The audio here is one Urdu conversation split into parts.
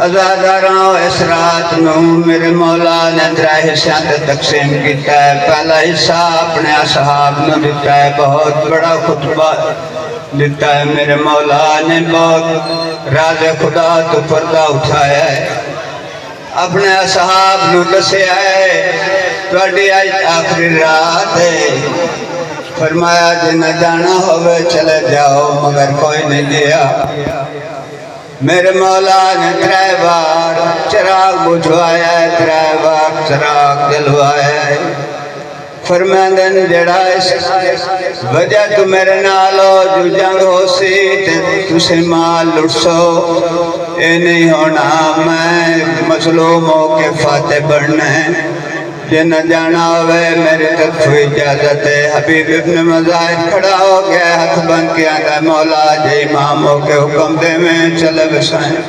ازاداراں اس رات نو میرے مولا نے 3 حصوں تے تقسیم کیتا ہے۔ پہلا حصہ اپنے اصحاب نو دیتا ہے، بہت بڑا خطبہ دیتا ہے۔ میرے مولا نے بہت راز خدا تو پردہ اٹھایا ہے، اپنے اصحاب نو دسیا ہے تواڈی اج آخری رات ہے، فرمایا جنہیں جانا ہوئے چلے جاؤ، مگر کوئی نہیں گیا۔ میرے مولا نے 3 بار چراغ بجھوایا ہے، 3 بار چراغ جلوایا ہے۔ فرمائندن جڑا اس وجہ تو میرے نالو جو جنگ ہو سی تے تسے مال لٹسو، اے نہیں ہونا، میں مظلوم ہو کے فاتح بڑھنا ہے۔ جنہ جانا ہوئے میری طرف اجازت ہے۔ حبیب ابن مظاہر کھڑا ہو گیا، ہاتھ بند کیا گیا، مولا جے امام ہو کے حکم دے میں چلے بسائیں،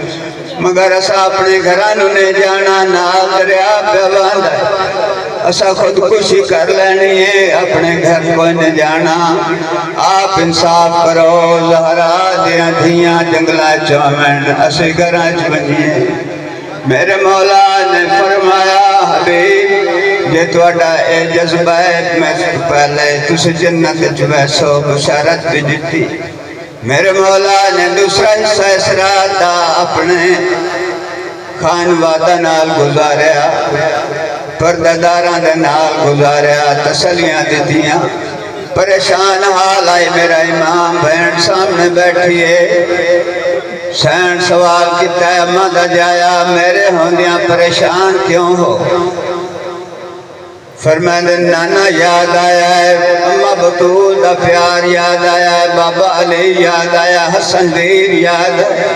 مگر اسا اپنے گھرانوں نے جانا، نال دریا پہ باندھا، اسا خودکشی کر لینی ہے، اپنے گھر کوئی نہ جانا۔ آپ انصاف کرو، زہرا دیاں دھیاں جنگلہ چومن، اسے گھراں چونیے۔ میرے مولا نے فرمایا حبیب جے تواڈا اے جذبہ ہے، میں پہلے تسے جنت ویسو بشارت بھی دیتی۔ میرے مولا نے دوسرا حصہ اس رات دا اپنے خانوادہ نال گزاریا، پردہ داراں دے نال گزاریا، تسلیاں دیتیاں۔ پریشان حال آئی میرا امام بہن سامنے بیٹھیے، سین سوال کیتا ہے، اماں دا جایا میرے ہوندیاں پریشان کیوں ہو؟ فرمائے نانا یاد آیا ہے، اماں بطول دا پیار یاد آیا ہے، بابا علی یاد آیا، حسن ویر یاد آیا۔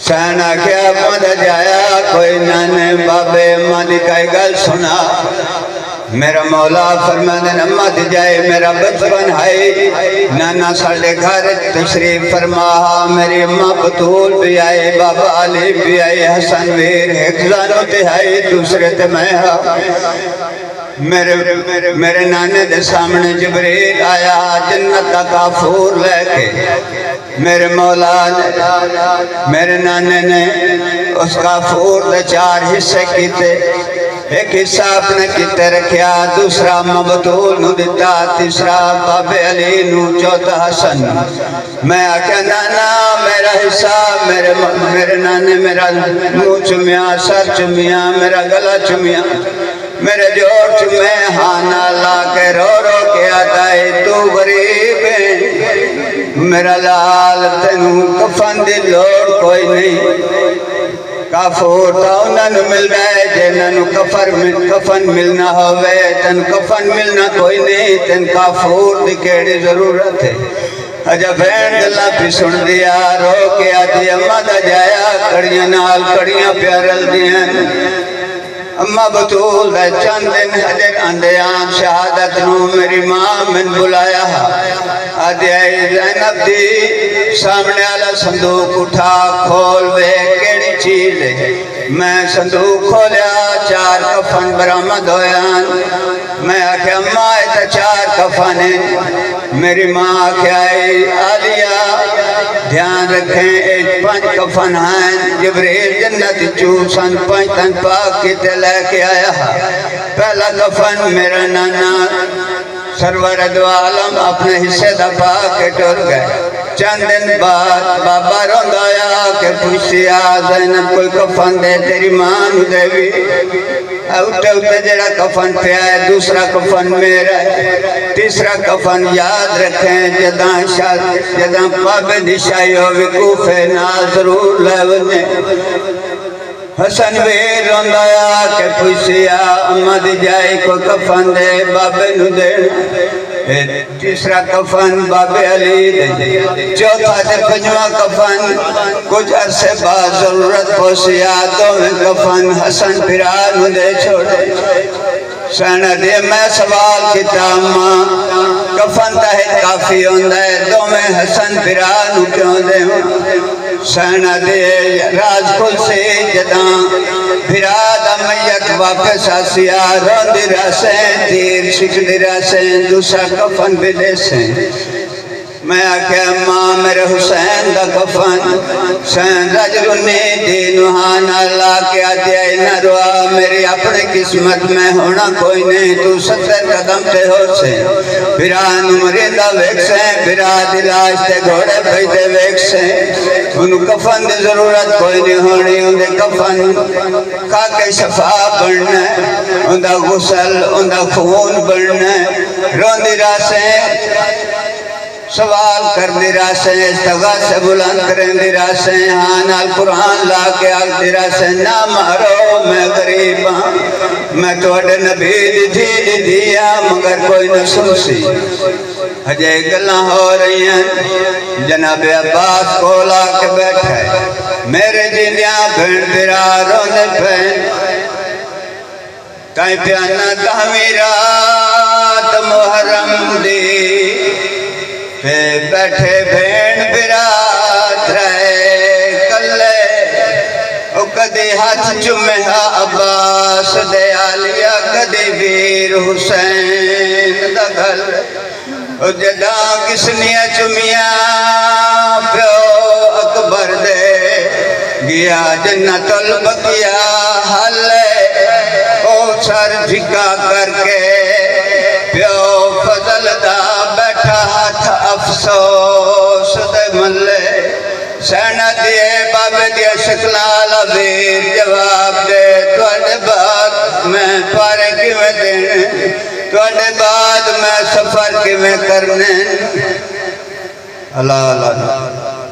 سین آکھیا اماں دا جایا کوئی نانے بابے اماں دی کئی گل سنا۔ میرا مولا فرمانے اماں دی جائے میرا بچپن ہے، نانا ساڑے گھر تشریف فرما، میری اماں بطول بھی آئے، بابا علی بھی آئے، حسن ویر حفظانوں تے آئے، دوسرے تے میں ہاں۔ میرے نانے دے سامنے جبریل آیا جنت کا کافور لے کے۔ میرے مولا نے میرے نانے نے اس کافور دے 4 حصے کیتے، ایک حصہ اپنے کیتے رکھیا، دوسرا اماں بطول نو دیتا، تیسرا بابے علی نو، چوتھا حسن۔ میں آکھیا نانا میرا حصہ، میرے نانے میرا منہ چمیا، سر چمیا، میرا گلا چمیا، میرے جوڑ چمے، ہانا لا کے رو رو کے آتا ہے تو غریب ہے میرا لال، تینوں کفن دی لوڑ کوئی نہیں۔ کافور تا انہاں نو مل گئے، جنہاں نو کفن ملنا ہوئے، تن کفن ملنا کوئی نہیں، تن کافور دی کیڑی ضرورت ہے۔ اجا بہن گلا پی سن دیا، رو کے آتی اماں دا جایا، کڑیاں نال کڑیاں پیارل دیاں۔ اماں بطول دے چند دن حجر اندیان شہادت نو میری ماں من بلایا، آدھی آئی زینب دی سامنے والا صندوق اٹھا، کھول بے کیڑی چیز ہے؟ میں صندوق کھولیا، 4 کفن برآمد ہویاں۔ میں آکھیا اماں ایتا 4 کفن ہیں۔ میری ماں آکھیا آلیا دھیان رکھیں، 5 کفن ہیں، جبریل جنت چوسن 5 تن پاک کی لے کے آیا۔ پہلا کفن میرا نانا سرور دو عالم اپنے حصے دا پا کے ٹر گئے۔ چند دن بعد بابا روندایا کہ پوچھیا زینب کوئی کفن دے تیری ماں نو دے بھی، اٹھے اٹھے جڑا کفن پہ آئے، دوسرا کفن میرا ہے، تیسرا کفن یاد رکھیں جداں پابے دی شاہی ہوئی کوفے نال ضرور لے ونے۔ حسن ویر روندایا کہ پوچھیا اماں دی جائے کوئی کفن دے بابے نو دینا، تیسرا کفن بابے علی دے، چوتھا تے 5واں کفن کچھ عرصے بعد ضرورت پوچھیا، 2ویں کفن حسن پھرانو دے چھوڑے۔ سینہ دے میں سوال کیتا اماں کفن تاہت کافی ہوندہ ہے، 2ویں حسن پھرانو کیوں دے؟ سینہ دے راز کھل سے جداں پھراد امیت واپس آسیا، روندی راسیں تیر شکلی راسیں، دوسرا کفن بھی دے سیں۔ میں آکھیا ماں میرے حسین دا کفن حسین رجلنی دینوہان اللہ کے آدھیا نہ روا میری اپنے قسمت میں ہونا کوئی نہیں تو 70 قدم تے ہو سے بھرا نمریندہ ویک سے بھرا دلاش تے گھوڑے پیدے ویک سے انہوں کفن دے ضرورت کوئی نہیں ہونی اندے کفن خاک شفا بڑھنا اندہ غسل اندہ خون بڑھنا روندی راسیں سوال کر دی راسیں استغاث سے بلند کریں دی راسیں نال قرآن لا کے آگ دی راسیں نہ مارو میں غریب ہاں میں توڑے نبی دی دیا مگر کوئی نہ سنسی ہجے گلہ ہو رہی ہیں جناب عباس کو لا کے بیٹھے میرے جنیاں بھین برا رونے پہن تائیں پیانا تعمیرات محرم دی بیٹھے بھین برات رہے کلے او کدی ہاتھ چمہا عباس دے آلیا کدی ویر حسین دا گھل او جداں کسنیا چمیا پیو اکبر دے گیا جنت البقیہ حلے او سر جھکا کر کے پیو فضل دا بیٹھا ہاتھ افسوس دے ملے سینہ دیے بابے دیا شکلالہ ویر جواب دے توڑے بعد میں پارے کیویں دینے توڑے بعد میں سفر کیویں کرنے اللہ اللہ